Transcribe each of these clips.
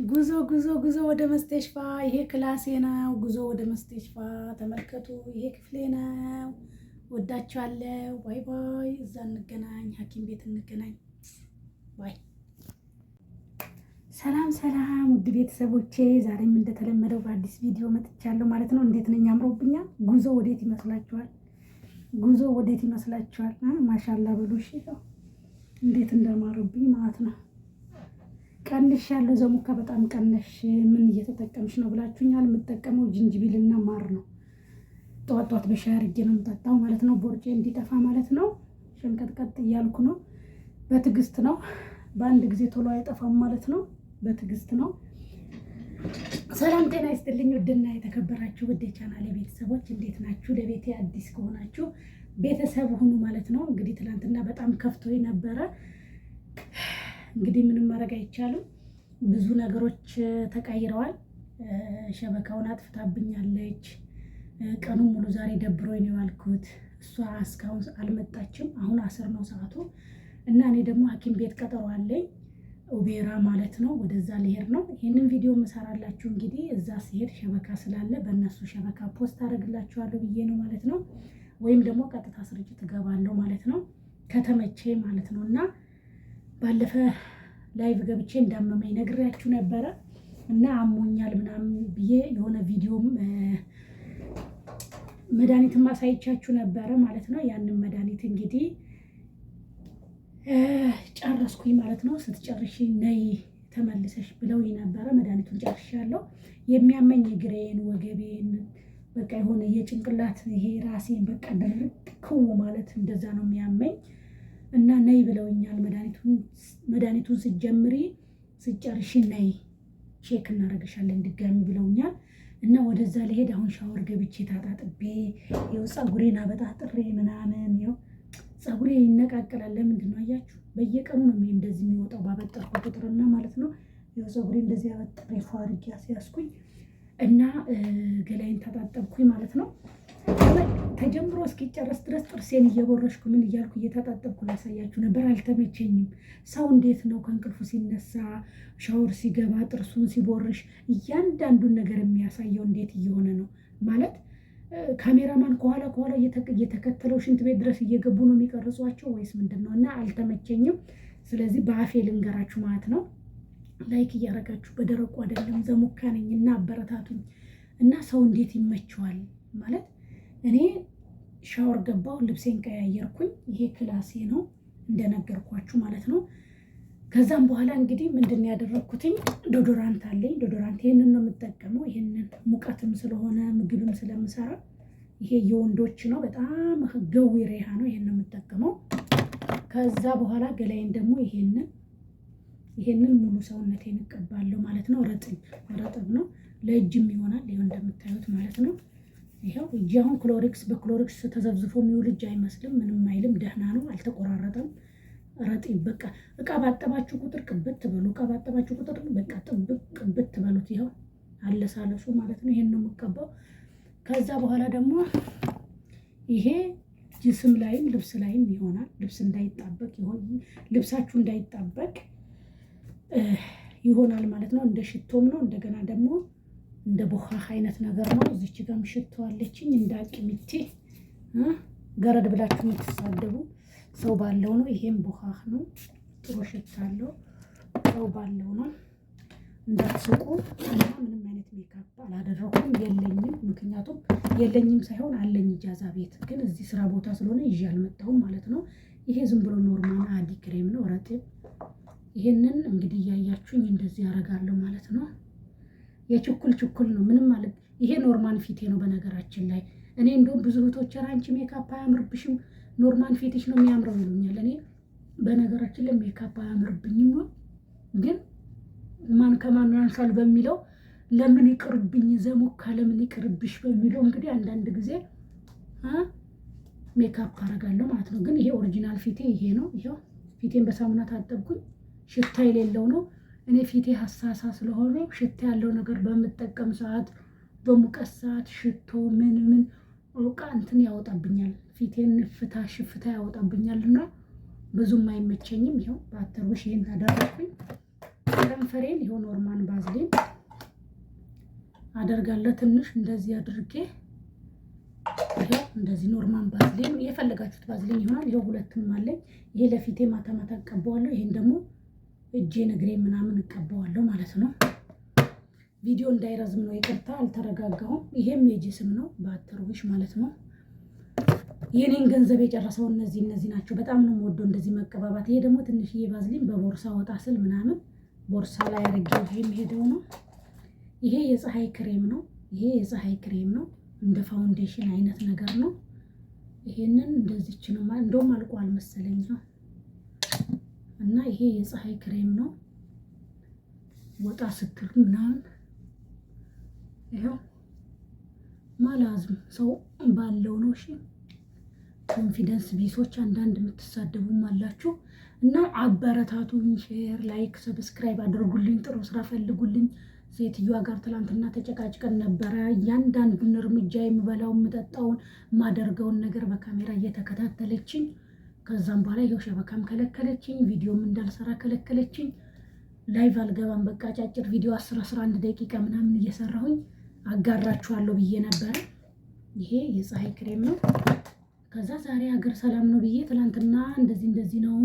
ጉዞ ጉዞ ጉዞ ወደ መስተሽፋ። ይሄ ክላሴ ነው። ጉዞ ወደ መስተሽፋ ተመልከቱ። ይሄ ክፍሌ ነው። ወዳችኋለሁ። ባይ ባይ። እዛ እንገናኝ፣ ሐኪም ቤት እንገናኝ። ባይ። ሰላም ሰላም፣ ውድ ቤተሰቦቼ፣ ዛሬም እንደተለመደው በአዲስ ቪዲዮ መጥቻለሁ ማለት ነው። እንዴት ነኝ? አምሮብኛል። ጉዞ ወዴት ይመስላችኋል? ጉዞ ወዴት ይመስላችኋል? ማሻላ በሉ። እሺ፣ እንዴት እንደማረብኝ ማለት ነው። ቀንሽ ያለው ዘሙካ በጣም ቀነሽ። ምን እየተጠቀምሽ ነው ብላችሁኛል። የምጠቀመው ጅንጅቢልና ማር ነው። ጠዋት ጠዋት በሻይ አድርጌ ነው የምጠጣው ማለት ነው። ቦርጬ እንዲጠፋ ማለት ነው። ሸንቀጥቀጥ እያልኩ ነው። በትዕግስት ነው። በአንድ ጊዜ ቶሎ አይጠፋም ማለት ነው። በትዕግስት ነው። ሰላም ጤና ይስጥልኝ። ውድና የተከበራችሁ ውድ የቻናሌ ቤተሰቦች እንዴት ናችሁ? ለቤቴ አዲስ ከሆናችሁ ቤተሰብ ሁኑ ማለት ነው። እንግዲህ ትናንትና በጣም ከፍቶኝ ነበረ። እንግዲህ ምንም ማድረግ አይቻልም። ብዙ ነገሮች ተቀይረዋል። ሸበካውን አጥፍታብኛለች። ቀኑን ሙሉ ዛሬ ደብሮኝ ነው ያልኩት። እሷ እስካሁን አልመጣችም። አሁን 10 ነው ሰዓቱ እና እኔ ደግሞ ሐኪም ቤት ቀጠሮ አለኝ። ኡቤራ ማለት ነው። ወደዛ ልሄድ ነው። ይሄንን ቪዲዮ መሰራላችሁ እንግዲህ እዛ ሲሄድ ሸበካ ስላለ በእነሱ ሸበካ ፖስት አደርግላችኋለሁ ብዬ ነው ማለት ነው። ወይም ደግሞ ቀጥታ ስርጭት እገባለሁ ማለት ነው። ከተመቼ ማለት ነው። እና ባለፈ ላይቭ ገብቼ እንዳመመኝ ነግሬያችሁ ነበረ እና አሞኛል ምናምን ብዬ የሆነ ቪዲዮም መድኃኒትም ማሳይቻችሁ ነበረ ማለት ነው። ያንን መድኃኒት እንግዲህ ጨረስኩኝ ማለት ነው። ስትጨርሺ ነይ ተመልሰሽ ብለውኝ ነበረ። መድኃኒቱን ጨርሻለሁ። የሚያመኝ እግሬን፣ ወገቤን፣ በቃ የሆነ የጭንቅላት ይሄ ራሴን በቃ ድርቅ ክው ማለት እንደዛ ነው የሚያመኝ እና ነይ ብለውኛል። መድኃኒቱን ስትጀምሪ ስትጨርሺ ነይ ቼክ እናደርግሻለን ድጋሚ ብለውኛል እና ወደዛ ልሄድ አሁን ሻወር ገብቼ ታጣጥቤ ይኸው ፀጉሬን አበጣጥሬ ምናምን ይኸው ፀጉሬ ይነቃቀላል። ለምንድን ነው አያችሁ? በየቀኑ ነው እንደዚህ የሚወጣው ባበጠርኩ ቁጥርና ማለት ነው። ይኸው ፀጉሬ እንደዚህ አበጥሬ ፏ አድርጌ አስያዝኩኝ እና ገላይን ታጣጠብኩኝ ማለት ነው። ተጀምሮ እስኪጨረስ ድረስ ጥርሴን እየቦረሽኩ ምን እያልኩ እየተጣጠብኩ ላሳያችሁ ነበር። አልተመቸኝም። ሰው እንዴት ነው ከእንቅልፉ ሲነሳ ሻወር ሲገባ ጥርሱን ሲቦርሽ እያንዳንዱን ነገር የሚያሳየው እንዴት እየሆነ ነው ማለት ካሜራማን ከኋላ እየተከተለው ሽንት ቤት ድረስ እየገቡ ነው የሚቀርጿቸው ወይስ ምንድን ነው? እና አልተመቸኝም። ስለዚህ በአፌ ልንገራችሁ ማለት ነው። ላይክ እያደረጋችሁ በደረቁ አይደለም ዘሙካ ነኝ እና አበረታቱኝ። እና ሰው እንዴት ይመቸዋል ማለት እኔ ሻወር ገባሁ፣ ልብሴን ቀያየርኩኝ። ይሄ ክላሴ ነው እንደነገርኳችሁ ማለት ነው። ከዛም በኋላ እንግዲህ ምንድን ያደረግኩትኝ ዶዶራንት አለኝ። ዶዶራንት ይሄንን ነው የምጠቀመው። ይሄንን ሙቀትም ስለሆነ ምግብም ስለምሰራ ይሄ የወንዶች ነው። በጣም ገዊ ሬሃ ነው። ይሄን ነው የምጠቀመው። ከዛ በኋላ ገላይን ደግሞ ይሄንን ሙሉ ሰውነቴን እቀባለሁ ማለት ነው። ረጥብ ነው። ለእጅም ይሆናል። ይሄው እንደምታዩት ማለት ነው። ይሄው እጅ አሁን በክሎሪክስ ተዘብዝፎ የሚውል እጅ አይመስልም። ምንም አይልም። ደህና ነው። አልተቆራረጠም። ረጢብ በቃ እቃ ባጠባችሁ ቁጥር ቅብት በሉ። እቃ ባጠባችሁ ቁጥር በቃ ጥብቅ ቅብት በሉት። ይኸው አለሳለሱ ማለት ነው። ይሄን ነው የምቀባው። ከዛ በኋላ ደግሞ ይሄ ጅስም ላይም ልብስ ላይም ይሆናል። ልብሳችሁ እንዳይጣበቅ ይሆናል ማለት ነው። እንደ ሽቶም ነው። እንደገና ደግሞ እንደ ቦኻህ አይነት ነገር ነው። እዚች ጋርም ሽቶ አለችኝ እንደ አቂሚቴ ገረድ ብላችሁ የምትሳደቡ ሰው ባለው ነው። ይሄም ቦኻህ ነው። ጥሩ ሽታ አለው። ሰው ባለው ነው። እንዳትስቁ እና ምንም አይነት ሜካፕ አላደረኩም። ምክንያቱም የለኝም ሳይሆን አለኝ ኢጃዛ ቤት፣ ግን እዚህ ስራ ቦታ ስለሆነ ይዤ አልመጣሁም ማለት ነው። ይሄ ዝም ብሎ ኖርማል አዲ ክሬም ነው። ረጢብ ይሄንን እንግዲህ እያያችሁኝ እንደዚህ ያደርጋለሁ ማለት ነው። የችኩል ነው ምንም ማለት ይሄ ኖርማል ፊቴ ነው። በነገራችን ላይ እኔ እንደውም ብዙ እህቶች አንቺ ሜካፕ አያምርብሽም ኖርማል ፊትሽ ነው የሚያምረው ይሉኛል። እኔ በነገራችን ላይ ሜካፕ አያምርብኝም፣ ግን ማን ከማን ያንሳል በሚለው ለምን ይቅርብኝ ዘሙካ ለምን ይቅርብሽ በሚለው እንግዲህ አንዳንድ ጊዜ ሜካፕ አደርጋለሁ ማለት ነው። ግን ይሄ ኦሪጂናል ፊቴ ይሄ ነው። ይሄው ፊቴን በሳሙና ታጠብኩኝ። ሽታ የሌለው ነው። እኔ ፊቴ ሀሳሳ ስለሆነ ሽታ ያለው ነገር በምጠቀም ሰዓት በሙቀት ሰዓት ሽቶ ምን ሩቃ እንትን ያወጣብኛል። ፊቴን ሽፍታ ያወጣብኛልና ብዙም አይመቸኝም። ይኸው በአተርብሽ ይሄን ታደረኩኝ። ከንፈሬን ይኸው ኖርማል ባዝሊን አደርጋለሁ። ትንሽ እንደዚህ አድርጌ ይኸው እንደዚህ ኖርማል ባዝሊን የፈለጋችሁት ባዝሊን ይሆናል። ይኸው ሁለቱም አለኝ። ይሄ ለፊቴ ማታ ማታ እቀባዋለሁ። ይሄን ደግሞ እጄን እግሬ ምናምን እቀባዋለሁ ማለት ነው። ቪዲዮ እንዳይረዝም ነው ይቅርታ፣ አልተረጋጋሁም። ይሄም የጂስም ነው በአተርዊሽ ማለት ነው። የኔን ገንዘብ የጨረሰው እነዚህ ናቸው። በጣም ነው የምወደው እንደዚህ መቀባባት። ይሄ ደግሞ ትንሽዬ ባዝሊን በቦርሳ ወጣ ስል ምናምን ቦርሳ ላይ አድርጌው የሚሄደው ነው። ይሄ የፀሐይ ክሬም ነው። ይሄ የፀሐይ ክሬም ነው። እንደ ፋውንዴሽን አይነት ነገር ነው። ይሄንን እንደዚች ነው ማለት እንደውም አልቋል መሰለኝ ነው። እና ይሄ የፀሐይ ክሬም ነው። ወጣ ስትሉ ምናምን ይሄው ማላዝም ሰው ባለው ነው። እሺ ኮንፊደንስ ቢሶች አንዳንድ የምትሳደቡም አላችሁ እና አበረታቱኝ። ሼር፣ ላይክ፣ ሰብስክራይብ አድርጉልኝ። ጥሩ ስራ ፈልጉልኝ። ሴትዮዋ ጋር ትላንትና ተጨቃጭቀን ነበረ። እያንዳንዱን እርምጃ የምበላው የምጠጣውን የማደርገውን ነገር በካሜራ እየተከታተለችኝ፣ ከዛም በኋላ ይኸው ሸበካም ከለከለችኝ፣ ቪዲዮም እንዳልሰራ ከለከለችኝ። ላይቭ አልገባም በቃ አጫጭር ቪዲዮ 11 ደቂቃ ምናምን እየሰራሁኝ አጋራችኋለሁ ብዬ ነበረ። ይሄ የፀሐይ ክሬም ነው። ከዛ ዛሬ ሀገር ሰላም ነው ብዬ ትላንትና እንደዚህ ነው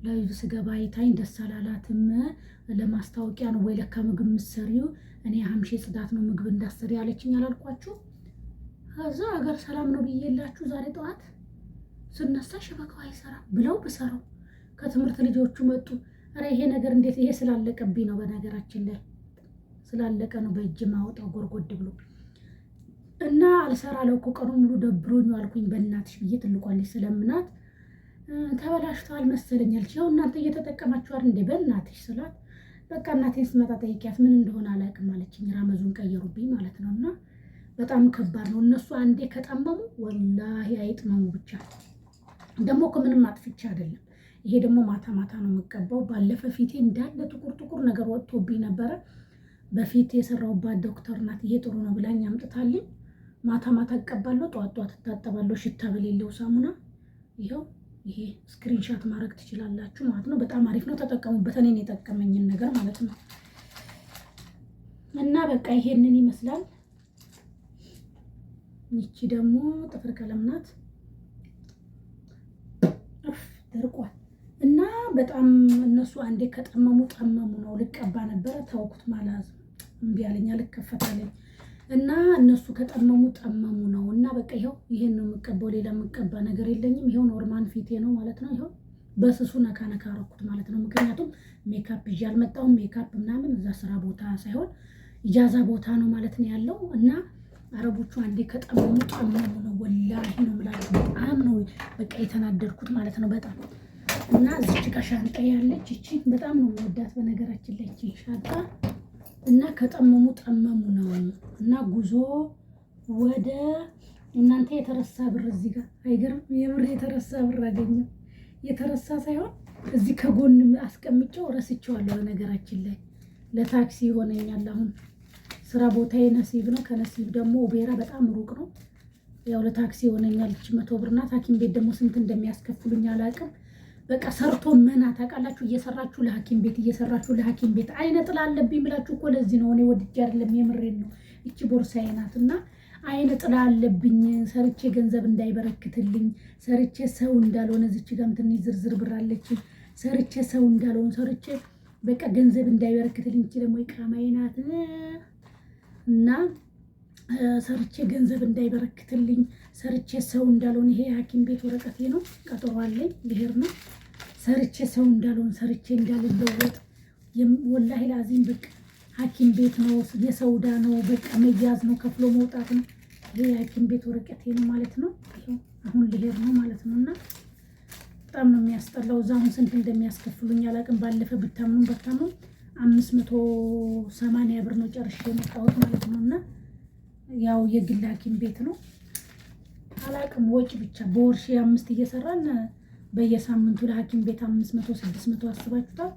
ላይቭ ስገባ አይታኝ ደስ አላላትም። ለማስታወቂያ ነው ወይ ለካ ምግብ ምሰሪው? እኔ ሀምሼ ጽዳት ነው ምግብ እንዳሰሪ ያለችኝ አላልኳችሁ? ከዛ ሀገር ሰላም ነው ብዬላችሁ ዛሬ ጠዋት ስነሳ ሸበካው አይሰራም ብለው ብሰራው ከትምህርት ልጆቹ መጡ። አረ ይሄ ነገር እንዴት! ይሄ ስላለቀብኝ ነው በነገራችን ላይ ስላለቀ ነው በእጅ ማውጣው ጎርጎድ ብሎ እና አልሰራለው እኮ ቀኑን ሙሉ ደብሮኝ አልኩኝ። በእናትሽ ብዬ ትልቋለች ስለምናት ተበላሽቷል መሰለኝ አለች። ያው እናንተ እየተጠቀማችሁ አይደል እንዴ በእናትሽ ስላት፣ በቃ እናቴን ስመጣ ጠይቂያት ምን እንደሆነ አላውቅም አለችኝ። ራመዙን ቀየሩብኝ ማለት ነው። እና በጣም ከባድ ነው። እነሱ አንዴ ከጠመሙ ወላሂ አይጥመሙ ብቻ። ደግሞ እኮ ምንም አጥፍቻ አይደለም። ይሄ ደግሞ ማታ ማታ ነው የምቀባው። ባለፈ ፊቴ እንዳለ ጥቁር ነገር ወጥቶብኝ ነበረ። በፊት የሰራሁባት ዶክተር ናት። ይሄ ጥሩ ነው ብላኝ አምጥታልኝ ማታ ማታ እቀባለሁ፣ ጧት እታጠባለሁ ሽታ በሌለው ሳሙና። ይኸው ይሄ ስክሪንሻት ማድረግ ትችላላችሁ ማለት ነው። በጣም አሪፍ ነው፣ ተጠቀሙበት። እኔን የጠቀመኝን ነገር ማለት ነው። እና በቃ ይሄንን ይመስላል። ይቺ ደግሞ ጥፍር ቀለም ናት። ደርቋል እና በጣም እነሱ አንዴ ከጠመሙ ነው። ልቀባ ነበረ ተውኩት። ማላዝ እምቢ አለኝ፣ አልከፈታለኝ እና እነሱ ከጠመሙ ነው። እና በቃ ይኸው ይሄን ነው የምቀባው። ሌላ የምቀባ ነገር የለኝም። ይኸው ኖርማል ፊቴ ነው ማለት ነው። ይኸው በስሱ ነካ አረኩት ማለት ነው። ምክንያቱም ሜካፕ ይዤ አልመጣሁም። ሜካፕ ምናምን እዛ ስራ ቦታ ሳይሆን ኢጃዛ ቦታ ነው ማለት ነው ያለው። እና አረቦቹ አንዴ ከጠመሙ ነው። ወላሂ ነው የምላችሁ። በጣም ነው በቃ የተናደድኩት ማለት ነው በጣም። እና እዚች ጋር ሻንጣ ያለች እቺ በጣም ነው የምወዳት በነገራችን ላይ እቺ ሻንጣ። እና ከጠመሙ ነው። እና ጉዞ ወደ እናንተ የተረሳ ብር እዚህ ጋር አይገርም? የብር የተረሳ ብር አገኘው። የተረሳ ሳይሆን እዚህ ከጎን አስቀምጬው ረስቼዋለሁ በነገራችን ላይ። ለታክሲ ይሆነኛል አሁን ስራ ቦታዬ ነሲብ ነው። ከነሲብ ደግሞ ኡቤራ በጣም ሩቅ ነው። ያው ለታክሲ ይሆነኛል። እቺ 100 ብር ናት። ሐኪም ቤት ደግሞ ስንት እንደሚያስከፍሉኝ አላውቅም። በቃ ሰርቶ መና ታውቃላችሁ። እየሰራችሁ ለሐኪም ቤት እየሰራችሁ ለሐኪም ቤት አይነ ጥላ አለብኝ ብላችሁ እኮ ለዚህ ነው እኔ ወድጄ አይደለም የምሬን ነው። እቺ ቦርሳዬ ናት እና አይነ ጥላ አለብኝ። ሰርቼ ገንዘብ እንዳይበረክትልኝ ሰርቼ ሰው እንዳልሆነ እዚች ጋርም ትንሽ ዝርዝር ብር አለች። ሰርቼ ሰው እንዳልሆነ ሰርቼ በቃ ገንዘብ እንዳይበረክትልኝ። እቺ ደግሞ ኢቃማዬ ናት እና ሰርቼ ገንዘብ እንዳይበረክትልኝ ሰርቼ ሰው እንዳልሆነ ይሄ ሐኪም ቤት ወረቀቴ ነው። ቀጠሮ አለኝ ልሄድ ነው። ሰርቼ ሰው እንዳልሆነ ሰርቼ እንዳልለወጥ ወላሂ ላዚም በቃ ሐኪም ቤት ነው የሰውዳ ነው በቃ መያዝ ነው ከፍሎ መውጣት ነው። ይሄ ሐኪም ቤት ወረቀቴ ነው ማለት ነው። አሁን ልሄድ ነው ማለት ነው። እና በጣም ነው የሚያስጠላው። እዛ አሁን ስንት እንደሚያስከፍሉኝ አላውቅም። ባለፈ ብታምኑም 580 ብር ነው ጨርሼ የመጣሁት ማለት ነው። እና ያው የግል ሐኪም ቤት ነው አላውቅም። ወጪ ብቻ በወር 5 እየሰራን በየሳምንቱ ለሐኪም ቤት 500 600 አስባችሁታል።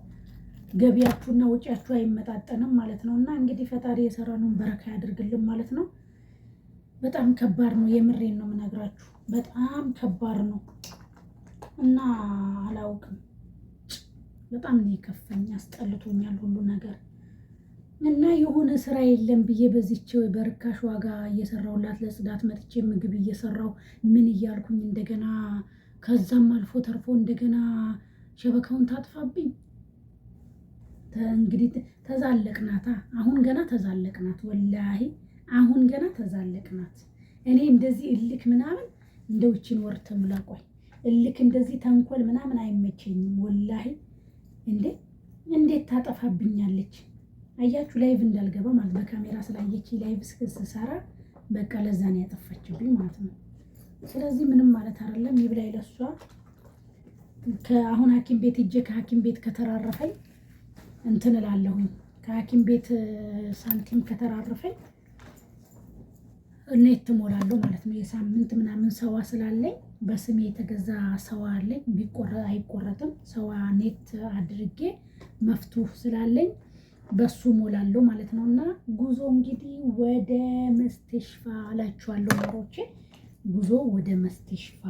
ገቢያችሁና ወጪያችሁ አይመጣጠንም ማለት ነው። እና እንግዲህ ፈጣሪ የሰራነውን በረካ ያድርግልን ማለት ነው። በጣም ከባድ ነው፣ የምሬን ነው የምነግራችሁ። በጣም ከባድ ነው እና አላውቅም በጣም ነው የከፋኝ፣ አስጠልቶኛል ሁሉ ነገር እና የሆነ ስራ የለም ብዬ በዚች በርካሽ ዋጋ እየሰራሁላት ለጽዳት መጥቼ ምግብ እየሰራሁ ምን እያልኩኝ እንደገና ከዛም አልፎ ተርፎ እንደገና ሸበካውን ታጥፋብኝ። እንግዲህ ተዛለቅናታ። አሁን ገና ተዛለቅናት። ወላሂ አሁን ገና ተዛለቅናት። እኔ እንደዚህ እልክ ምናምን እንደውችን ወር ተምላቆይ እልክ እንደዚህ ተንኮል ምናምን አይመቸኝም ወላሂ። እንዴት ታጠፋብኛለች? አያችሁ ላይቭ እንዳልገባ ማለት በካሜራ ስላየች ላይቭ ስሰራ በቃ ለዛ ነው ያጠፋችብኝ ማለት ነው። ስለዚህ ምንም ማለት አይደለም። ይብላኝ ለሷ። ከአሁን ሐኪም ቤት ሂጄ ከሐኪም ቤት ከተራረፈኝ እንትን እላለሁኝ። ከሐኪም ቤት ሳንቲም ከተራረፈኝ ኔት እሞላለሁ ማለት ነው። የሳምንት ምናምን ሰዋ ስላለኝ በስሜ የተገዛ ሰዋ አለኝ። አይቆረጥም። ሰዋ ኔት አድርጌ መፍቱህ ስላለኝ በሱ ሞላለሁ ማለት ነው። እና ጉዞ እንግዲህ ወደ መስተሽፋ አላችኋለሁ ማሮቼ፣ ጉዞ ወደ መስተሽፋ።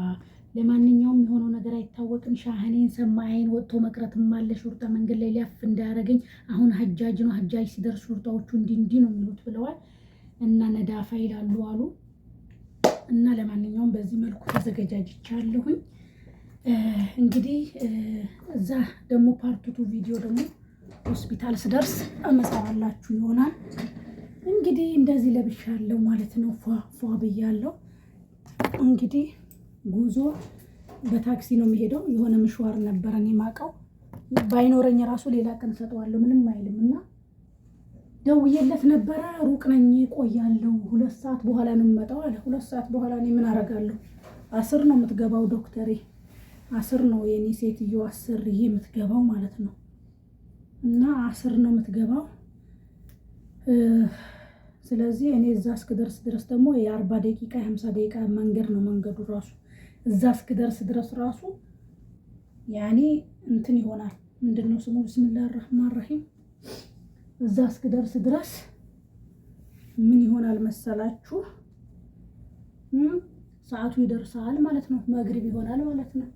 ለማንኛውም የሆነው ነገር አይታወቅም። ሻህኔን ሰማይን ወጥቶ መቅረትም አለ። ሹርጣ መንገድ ላይ ሊያፍ እንዳያደርገኝ። አሁን ሀጃጅ ነው። ሀጃጅ ሲደርስ ሹርጣዎቹ እንዲህ ነው የሚሉት ብለዋል። እና ነዳፋ ይላሉ አሉ። እና ለማንኛውም በዚህ መልኩ ተዘገጃጅቻለሁኝ። እንግዲህ እዛ ደግሞ ፓርቱቱ ቪዲዮ ደግሞ ሆስፒታል ስደርስ እመጣላችሁ ይሆናል። እንግዲህ እንደዚህ ለብሻለሁ ማለት ነው። ፏ ብያለሁ። እንግዲህ ጉዞ በታክሲ ነው የሚሄደው። የሆነ ምሽዋር ነበረን የማውቀው። ባይኖረኝ ራሱ ሌላ ቀን ሰጠዋለሁ፣ ምንም አይልም። እና ደውዬለት ነበረ። ሩቅ ነኝ ቆያለሁ፣ 2 ሰዓት በኋላ ነው የምመጣው አለ። 2 ሰዓት በኋላ እኔ ምን አደርጋለሁ? 10 ነው የምትገባው ዶክተሬ፣ 10 ነው የኔ ሴትዮ 10 የምትገባው ማለት ነው። እና 10 ነው የምትገባው። ስለዚህ እኔ እዛ እስክደርስ ድረስ ደግሞ የ40 ደቂቃ የ50 ደቂቃ መንገድ ነው መንገዱ ራሱ። እዛ እስክደርስ ድረስ ራሱ ያኔ እንትን ይሆናል። ምንድነው ስሙ? ቢስሚላሂ ረህማን ረሂም። እዛ እስክደርስ ድረስ ምን ይሆናል መሰላችሁ? ሰዓቱ ይደርሳል ማለት ነው። መግሪብ ይሆናል ማለት ነው።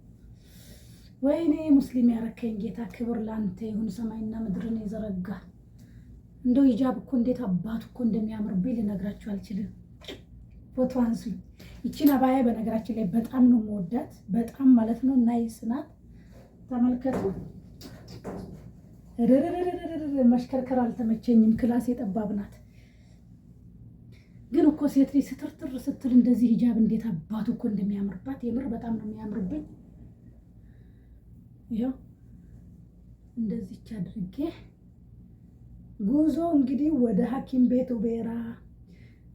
ወይኔ ሙስሊም ያረከኝ ጌታ፣ ክብር ላንተ ይሁን። ሰማይና ምድርን የዘረጋ እንደው ሂጃብ እኮ እንዴት አባቱ እኮ እንደሚያምርብኝ ልነግራችሁ አልችልም። ፎቶ አንሱኝ። ይቺን አባያ በነገራችን ላይ በጣም ነው የምወዳት፣ በጣም ማለት ነው። ናይስ ናት። ተመልከቱ። መሽከርከር አልተመቸኝም። ክላስ የጠባብ ናት። ግን እኮ ሴት ልጅ ስትርትር ስትል እንደዚህ ሂጃብ እንዴት አባቱ እኮ እንደሚያምርባት የምር በጣም ነው የሚያምርብኝ። ይኸው እንደዚች አድርጌ ጉዞ እንግዲህ ወደ ሐኪም ቤት ኡቤራ።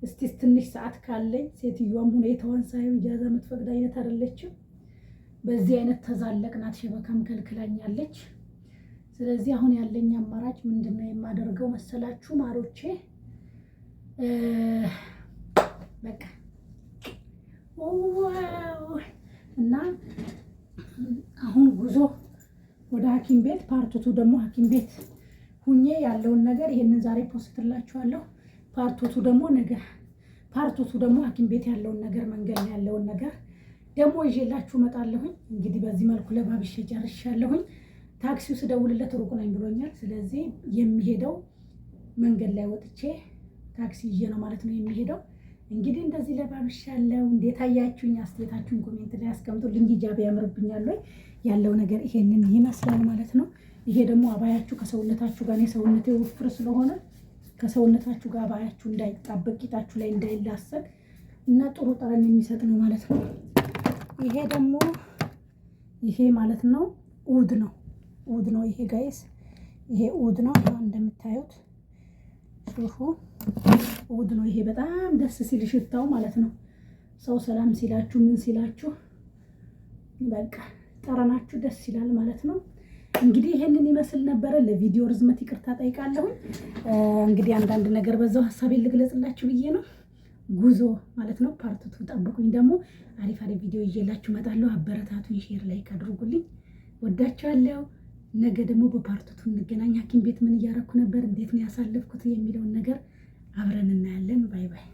እስቲ ትንሽ ሰዓት ካለኝ፣ ሴትዮዋም ሁኔታዋን ሳይሆን ኢጃዛ የምትፈቅድ አይነት አይደለችም። በዚህ አይነት ተዛለቅናት፣ ሸበካም ከልክላኛለች። ስለዚህ አሁን ያለኝ አማራጭ ምንድነው የማደርገው መሰላችሁ ማሮቼ? በቃ ዋው! እና አሁን ጉዞ ወደ ሐኪም ቤት። ፓርቱቱ ደግሞ ሐኪም ቤት ሁኜ ያለውን ነገር ይሄንን ዛሬ ፖስትላችኋለሁ። ፓርቱቱ ደግሞ ነገ፣ ፓርቱቱ ደግሞ ሐኪም ቤት ያለውን ነገር፣ መንገድ ላይ ያለውን ነገር ደግሞ ይዤላችሁ እመጣለሁኝ። እንግዲህ በዚህ መልኩ ለባብሼ ጨርሻለሁኝ። ታክሲው ስደውልለት ሩቅ ነኝ ብሎኛል። ስለዚህ የሚሄደው መንገድ ላይ ወጥቼ ታክሲ ይዤ ነው ማለት ነው የሚሄደው። እንግዲህ እንደዚህ ለባብሻለሁ። እንዴት አያችሁኝ? አስተያየታችሁን ኮሜንት ላይ አስቀምጡልኝ። ሂጃብ ያምርብኛል ወይ? ያለው ነገር ይሄንን ይመስላል ማለት ነው። ይሄ ደግሞ አባያችሁ ከሰውነታችሁ ጋር፣ እኔ ሰውነቴ ውፍር ስለሆነ ከሰውነታችሁ ጋር አባያችሁ እንዳይጣበቅ፣ ቂጣችሁ ላይ እንዳይላሰቅ እና ጥሩ ጠረን የሚሰጥ ነው ማለት ነው። ይሄ ደግሞ ይሄ ማለት ነው ኡድ ነው። ኡድ ነው ይሄ ጋይስ፣ ይሄ ኡድ ነው። እንደምታዩት ሹፉ ኡድ ነው ይሄ። በጣም ደስ ሲል ሽታው ማለት ነው። ሰው ሰላም ሲላችሁ ምን ሲላችሁ በቃ ጠረናችሁ ደስ ይላል ማለት ነው። እንግዲህ ይሄንን ይመስል ነበረ። ለቪዲዮ ርዝመት ይቅርታ ጠይቃለሁ። እንግዲህ አንዳንድ ነገር በዛው ሐሳቤን ልግለጽላችሁ ብዬ ነው። ጉዞ ማለት ነው ፓርቱቱ። ጠብቁኝ፣ ደግሞ አሪፍ አሪፍ ቪዲዮ ይዤላችሁ እመጣለሁ። አበረታቱኝ፣ ሼር ላይክ አድርጉልኝ። ወዳችኋለሁ። ነገ ደግሞ በፓርቱቱ እንገናኝ። ሐኪም ቤት ምን እያረኩ ነበር፣ እንዴት ነው ያሳለፍኩት የሚለውን ነገር አብረን እናያለን። ባይ ባይ።